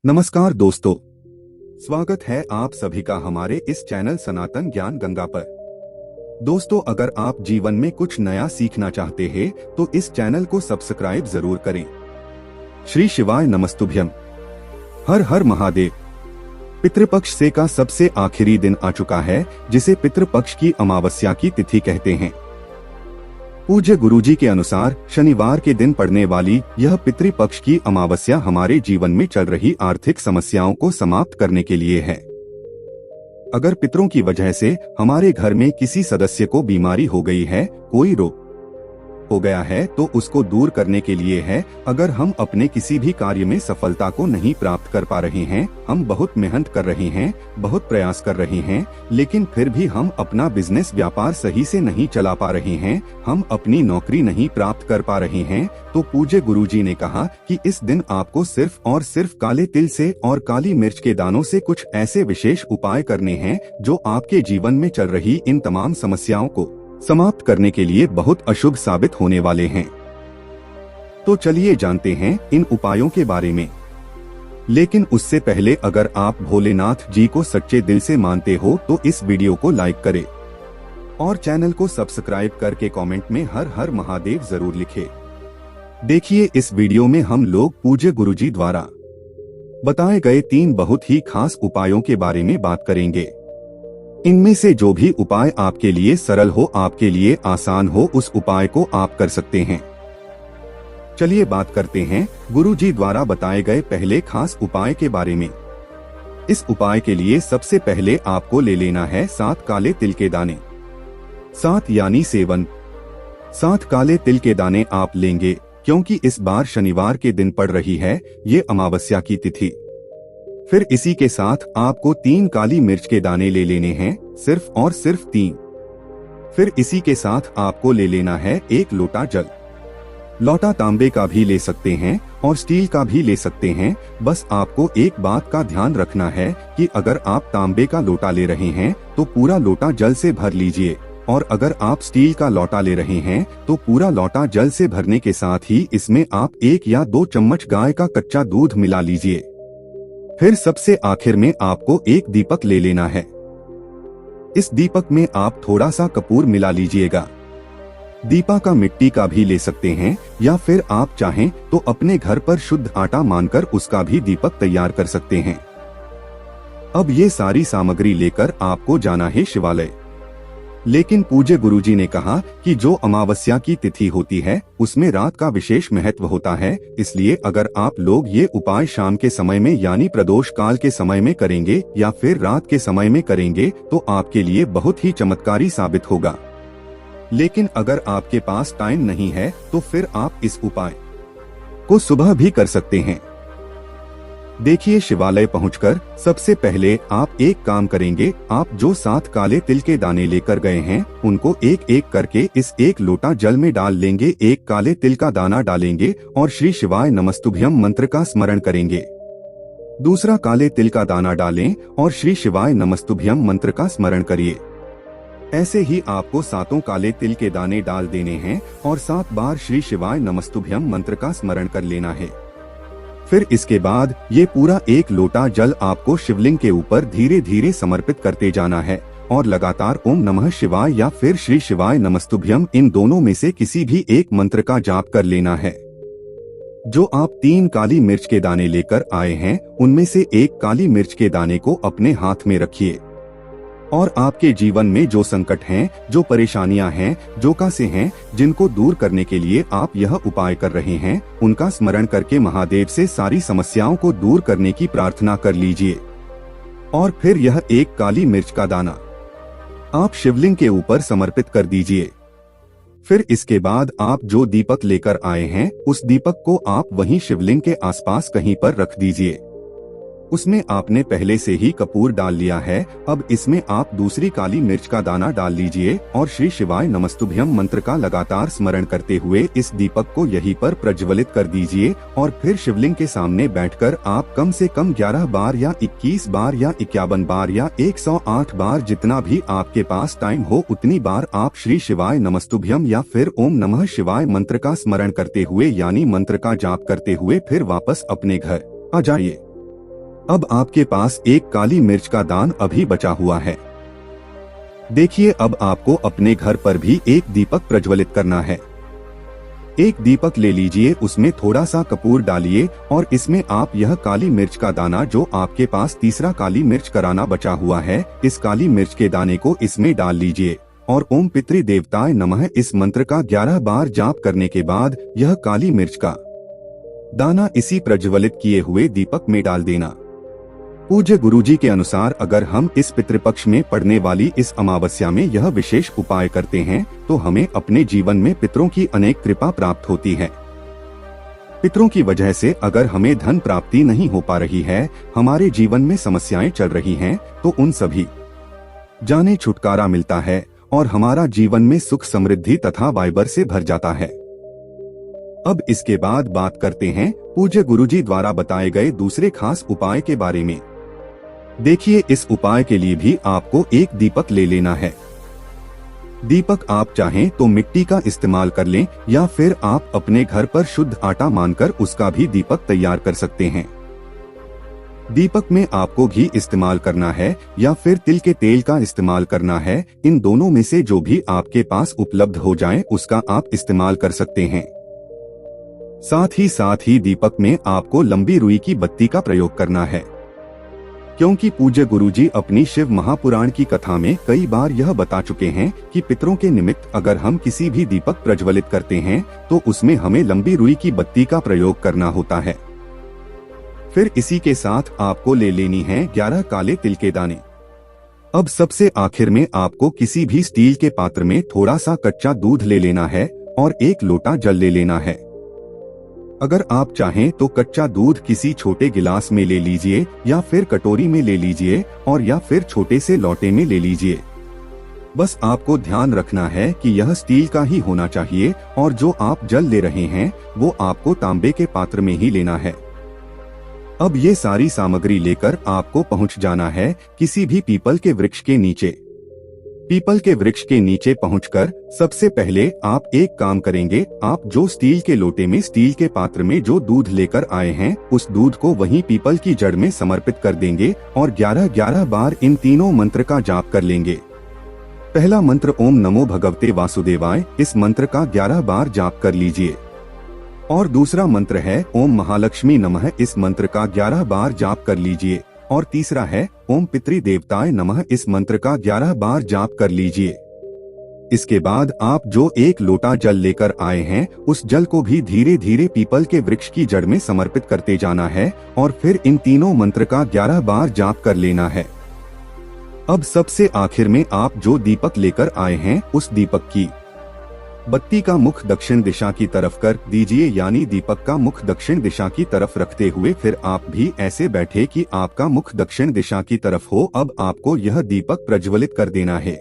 नमस्कार दोस्तों, स्वागत है आप सभी का हमारे इस चैनल सनातन ज्ञान गंगा पर। दोस्तों, अगर आप जीवन में कुछ नया सीखना चाहते हैं तो इस चैनल को सब्सक्राइब जरूर करें। श्री शिवाय नमस्तुभ्यम। हर हर महादेव। पितृपक्ष से का सबसे आखिरी दिन आ चुका है, जिसे पितृपक्ष की अमावस्या की तिथि कहते हैं। पूज्य गुरुजी के अनुसार शनिवार के दिन पड़ने वाली यह पितृपक्ष की अमावस्या हमारे जीवन में चल रही आर्थिक समस्याओं को समाप्त करने के लिए है। अगर पितरों की वजह से हमारे घर में किसी सदस्य को बीमारी हो गई है, कोई रोग हो गया है, तो उसको दूर करने के लिए है। अगर हम अपने किसी भी कार्य में सफलता को नहीं प्राप्त कर पा रहे हैं, हम बहुत मेहनत कर रहे हैं, बहुत प्रयास कर रहे हैं, लेकिन फिर भी हम अपना बिजनेस व्यापार सही से नहीं चला पा रहे हैं, हम अपनी नौकरी नहीं प्राप्त कर पा रहे हैं, तो पूज्य गुरुजी ने कहा कि इस दिन आपको सिर्फ और सिर्फ काले तिल से और काली मिर्च के दानों से कुछ ऐसे विशेष उपाय करने हैं जो आपके जीवन में चल रही इन तमाम समस्याओं को समाप्त करने के लिए बहुत अशुभ साबित होने वाले हैं। तो चलिए जानते हैं इन उपायों के बारे में। लेकिन उससे पहले अगर आप भोलेनाथ जी को सच्चे दिल से मानते हो तो इस वीडियो को लाइक करें और चैनल को सब्सक्राइब करके कमेंट में हर हर महादेव जरूर लिखें। देखिए, इस वीडियो में हम लोग पूज्य गुरुजी द्वारा बताए गए 3 बहुत ही खास उपायों के बारे में बात करेंगे। इनमें से जो भी उपाय आपके लिए सरल हो, आपके लिए आसान हो, उस उपाय को आप कर सकते हैं। चलिए बात करते हैं गुरुजी द्वारा बताए गए पहले खास उपाय के बारे में। इस उपाय के लिए सबसे पहले आपको ले लेना है 7 काले तिल के दाने। 7 यानी 7। 7 काले तिल के दाने आप लेंगे क्योंकि इस बार शनिवार के दिन पड़ रही है ये अमावस्या की तिथि। फिर इसी के साथ आपको 3 काली मिर्च के दाने ले लेने हैं, सिर्फ और सिर्फ 3। फिर इसी के साथ आपको ले लेना है 1 लोटा जल। लोटा तांबे का भी ले सकते हैं और स्टील का भी ले सकते हैं। बस आपको एक बात का ध्यान रखना है कि अगर आप तांबे का लोटा ले रहे हैं तो पूरा लोटा जल से भर लीजिए, और अगर आप स्टील का लोटा ले रहे हैं तो पूरा लोटा जल से भरने के साथ ही इसमें आप 1 या 2 चम्मच गाय का कच्चा दूध मिला लीजिए। फिर सबसे आखिर में आपको एक दीपक ले लेना है। इस दीपक में आप थोड़ा सा कपूर मिला लीजिएगा। दीपक का मिट्टी का भी ले सकते हैं, या फिर आप चाहें तो अपने घर पर शुद्ध आटा मानकर उसका भी दीपक तैयार कर सकते हैं। अब ये सारी सामग्री लेकर आपको जाना है शिवालय। लेकिन पूज्य गुरुजी ने कहा कि जो अमावस्या की तिथि होती है उसमें रात का विशेष महत्व होता है, इसलिए अगर आप लोग ये उपाय शाम के समय में यानी प्रदोष काल के समय में करेंगे या फिर रात के समय में करेंगे तो आपके लिए बहुत ही चमत्कारी साबित होगा। लेकिन अगर आपके पास टाइम नहीं है तो फिर आप इस उपाय को सुबह भी कर सकते हैं। देखिए, शिवालय पहुंचकर सबसे पहले आप एक काम करेंगे। आप जो 7 काले तिल के दाने लेकर गए हैं उनको एक एक करके इस 1 लोटा जल में डाल लेंगे। 1 काले तिल का दाना डालेंगे और श्री शिवाय नमस्तुभ्यम मंत्र का स्मरण करेंगे। दूसरा काले तिल का दाना डालें और श्री शिवाय नमस्तुभ्यम मंत्र का स्मरण करिए। ऐसे ही आपको 7 काले तिल के दाने डाल देने हैं और 7 बार श्री शिवाय नमस्तुभ्यम मंत्र का स्मरण कर लेना है। फिर इसके बाद ये पूरा 1 लोटा जल आपको शिवलिंग के ऊपर धीरे धीरे समर्पित करते जाना है और लगातार ओम नमः शिवाय या फिर श्री शिवाय नमस्तुभ्यम, इन दोनों में से किसी भी एक मंत्र का जाप कर लेना है। जो आप 3 काली मिर्च के दाने लेकर आए हैं उनमें से 1 काली मिर्च के दाने को अपने हाथ में रखिए और आपके जीवन में जो संकट हैं, जो परेशानियां हैं, जो कासे हैं, जिनको दूर करने के लिए आप यह उपाय कर रहे हैं, उनका स्मरण करके महादेव से सारी समस्याओं को दूर करने की प्रार्थना कर लीजिए। और फिर यह 1 काली मिर्च का दाना आप शिवलिंग के ऊपर समर्पित कर दीजिए। फिर इसके बाद आप जो दीपक लेकर आए हैं उस दीपक को आप वहीं शिवलिंग के आसपास कहीं पर रख दीजिए। उसमें आपने पहले से ही कपूर डाल लिया है। अब इसमें आप दूसरी काली मिर्च का दाना डाल लीजिए और श्री शिवाय नमस्तुभ्यम मंत्र का लगातार स्मरण करते हुए इस दीपक को यहीं पर प्रज्वलित कर दीजिए। और फिर शिवलिंग के सामने बैठकर आप कम से कम 11 बार या 21 बार या 51 बार या 108 बार, जितना भी आपके पास टाइम हो उतनी बार आप श्री शिवाय नमस्तुभ्यम या फिर ओम नमः शिवाय मंत्र का स्मरण करते हुए यानी मंत्र का जाप करते हुए फिर वापस अपने घर आ जाइए। अब आपके पास एक काली मिर्च का दान अभी बचा हुआ है। देखिए, अब आपको अपने घर पर भी एक दीपक प्रज्वलित करना है। एक दीपक ले लीजिए, उसमें थोड़ा सा कपूर डालिए और इसमें आप यह काली मिर्च का दाना जो आपके पास तीसरा काली मिर्च कराना बचा हुआ है, इस काली मिर्च के दाने को इसमें डाल लीजिए और ओम पितृ देवताय नमः इस मंत्र का 11 बार जाप करने के बाद यह काली मिर्च का दाना इसी प्रज्वलित किए हुए दीपक में डाल देना। पूज्य गुरुजी के अनुसार अगर हम इस पितृपक्ष में पड़ने वाली इस अमावस्या में यह विशेष उपाय करते हैं तो हमें अपने जीवन में पितरों की अनेक कृपा प्राप्त होती है। पितरों की वजह से अगर हमें धन प्राप्ति नहीं हो पा रही है, हमारे जीवन में समस्याएं चल रही हैं, तो उन सभी जाने छुटकारा मिलता है और हमारा जीवन में सुख समृद्धि तथा वाइबर से भर जाता है। अब इसके बाद बात करते हैं पूज्य गुरुजी द्वारा बताए गए दूसरे खास उपाय के बारे में। देखिए, इस उपाय के लिए भी आपको एक दीपक ले लेना है। दीपक आप चाहें तो मिट्टी का इस्तेमाल कर लें या फिर आप अपने घर पर शुद्ध आटा मानकर उसका भी दीपक तैयार कर सकते हैं। दीपक में आपको घी इस्तेमाल करना है या फिर तिल के तेल का इस्तेमाल करना है। इन दोनों में से जो भी आपके पास उपलब्ध हो जाए उसका आप इस्तेमाल कर सकते हैं। साथ ही दीपक में आपको लंबी रुई की बत्ती का प्रयोग करना है, क्योंकि पूज्य गुरुजी अपनी शिव महापुराण की कथा में कई बार यह बता चुके हैं कि पितरों के निमित्त अगर हम किसी भी दीपक प्रज्वलित करते हैं तो उसमें हमें लंबी रुई की बत्ती का प्रयोग करना होता है। फिर इसी के साथ आपको ले लेनी है 11 काले तिल के दाने। अब सबसे आखिर में आपको किसी भी स्टील के पात्र में थोड़ा सा कच्चा दूध ले लेना है और 1 लोटा जल ले लेना है। अगर आप चाहें तो कच्चा दूध किसी छोटे गिलास में ले लीजिए या फिर कटोरी में ले लीजिए और या फिर छोटे से लोटे में ले लीजिए। बस आपको ध्यान रखना है कि यह स्टील का ही होना चाहिए और जो आप जल ले रहे हैं वो आपको तांबे के पात्र में ही लेना है। अब ये सारी सामग्री लेकर आपको पहुंच जाना है किसी भी पीपल के वृक्ष के नीचे। पीपल के वृक्ष के नीचे पहुंचकर सबसे पहले आप एक काम करेंगे, आप जो स्टील के लोटे में स्टील के पात्र में जो दूध लेकर आए हैं उस दूध को वहीं पीपल की जड़ में समर्पित कर देंगे और 11-11 बार इन तीनों मंत्र का जाप कर लेंगे। पहला मंत्र ओम नमो भगवते वासुदेवाय, इस मंत्र का 11 बार जाप कर लीजिए। और दूसरा मंत्र है ओम महालक्ष्मी नमः, इस मंत्र का 11 बार जाप कर लीजिए। और तीसरा है ओम पितृ देवताय नमः, इस मंत्र का 11 बार जाप कर लीजिए। इसके बाद आप जो 1 लोटा जल लेकर आए हैं उस जल को भी धीरे धीरे पीपल के वृक्ष की जड़ में समर्पित करते जाना है और फिर इन तीनों मंत्र का 11 बार जाप कर लेना है। अब सबसे आखिर में आप जो दीपक लेकर आए हैं उस दीपक की बत्ती का मुख दक्षिण दिशा की तरफ कर दीजिए, यानी दीपक का मुख दक्षिण दिशा की तरफ रखते हुए फिर आप भी ऐसे बैठे कि आपका मुख दक्षिण दिशा की तरफ हो। अब आपको यह दीपक प्रज्वलित कर देना है,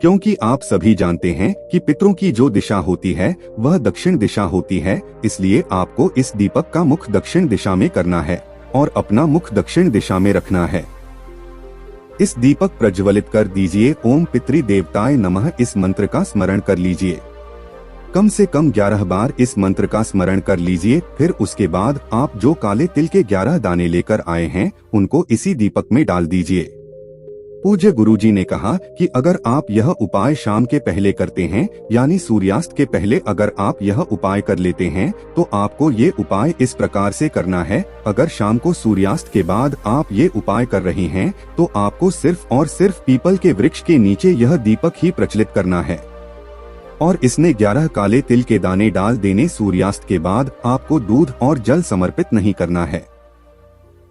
क्योंकि आप सभी जानते हैं कि पितरों की जो दिशा होती है वह दक्षिण दिशा होती है, इसलिए आपको इस दीपक का मुख दक्षिण दिशा में करना है और अपना मुख दक्षिण दिशा में रखना है। इस दीपक प्रज्वलित कर दीजिए। ओम पितृ देवताय नमः, इस मंत्र का स्मरण कर लीजिए। कम से कम 11 बार इस मंत्र का स्मरण कर लीजिए। फिर उसके बाद आप जो काले तिल के 11 दाने लेकर आए हैं उनको इसी दीपक में डाल दीजिए। पूज्य गुरुजी ने कहा कि अगर आप यह उपाय शाम के पहले करते हैं, यानी सूर्यास्त के पहले अगर आप यह उपाय कर लेते हैं तो आपको ये उपाय इस प्रकार से करना है। अगर शाम को सूर्यास्त के बाद आप ये उपाय कर रहे हैं तो आपको सिर्फ और सिर्फ पीपल के वृक्ष के नीचे यह दीपक ही प्रज्वलित करना है और इसमें 11 काले तिल के दाने डाल देने। सूर्यास्त के बाद आपको दूध और जल समर्पित नहीं करना है।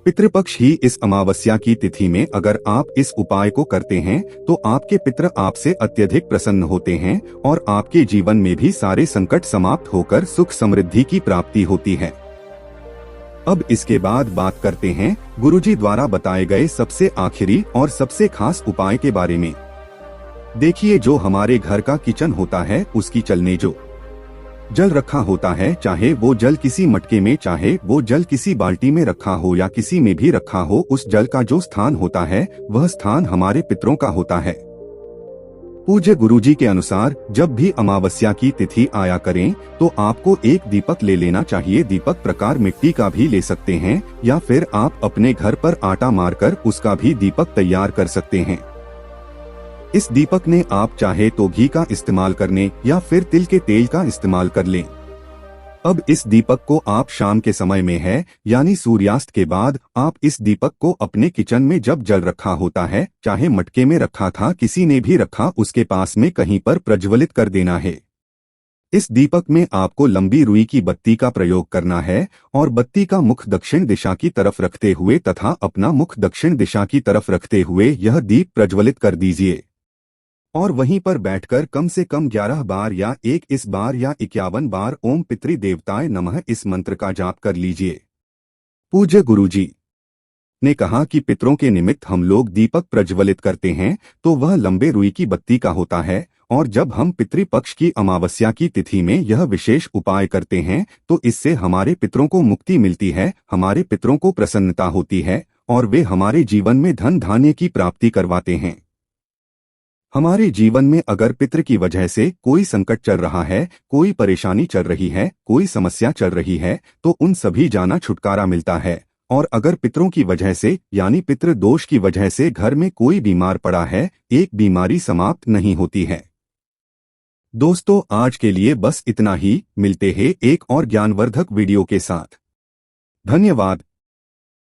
पितृपक्ष ही इस अमावस्या की तिथि में अगर आप इस उपाय को करते हैं तो आपके पितृ आपसे अत्यधिक प्रसन्न होते हैं और आपके जीवन में भी सारे संकट समाप्त होकर सुख समृद्धि की प्राप्ति होती है। अब इसके बाद बात करते हैं गुरुजी द्वारा बताए गए सबसे आखिरी और सबसे खास उपाय के बारे में। देखिए, जो हमारे घर का किचन होता है उसकी चलने जो जल रखा होता है, चाहे वो जल किसी मटके में, चाहे वो जल किसी बाल्टी में रखा हो या किसी में भी रखा हो, उस जल का जो स्थान होता है वह स्थान हमारे पितरों का होता है। पूज्य गुरुजी के अनुसार जब भी अमावस्या की तिथि आया करें तो आपको एक दीपक ले लेना चाहिए। दीपक प्रकार मिट्टी का भी ले सकते हैं या फिर आप अपने घर पर आटा मारकर उसका भी दीपक तैयार कर सकते हैं। इस दीपक ने आप चाहे तो घी का इस्तेमाल करने या फिर तिल के तेल का इस्तेमाल कर लें। अब इस दीपक को आप शाम के समय में है यानी सूर्यास्त के बाद आप इस दीपक को अपने किचन में जब जल रखा होता है, चाहे मटके में रखा था, किसी ने भी रखा, उसके पास में कहीं पर प्रज्वलित कर देना है। इस दीपक में आपको लंबी रुई की बत्ती का प्रयोग करना है और बत्ती का मुख दक्षिण दिशा की तरफ रखते हुए तथा अपना मुख दक्षिण दिशा की तरफ रखते हुए यह दीप प्रज्वलित कर दीजिए और वहीं पर बैठकर कम से कम 11 बार या 21 बार या 51 बार ओम पितृ देवताय नमः इस मंत्र का जाप कर लीजिए। पूज्य गुरुजी ने कहा कि पितरों के निमित्त हम लोग दीपक प्रज्वलित करते हैं तो वह लंबे रुई की बत्ती का होता है और जब हम पितृपक्ष की अमावस्या की तिथि में यह विशेष उपाय करते हैं तो इससे हमारे पितरों को मुक्ति मिलती है, हमारे पितरों को प्रसन्नता होती है और वे हमारे जीवन में धन धान्य की प्राप्ति करवाते हैं। हमारे जीवन में अगर पितृ की वजह से कोई संकट चल रहा है, कोई परेशानी चल रही है, कोई समस्या चल रही है तो उन सभी जाना छुटकारा मिलता है। और अगर पितरों की वजह से यानी पितृ दोष की वजह से घर में कोई बीमार पड़ा है, एक बीमारी समाप्त नहीं होती है। दोस्तों आज के लिए बस इतना ही, मिलते हैं एक और ज्ञानवर्धक वीडियो के साथ। धन्यवाद।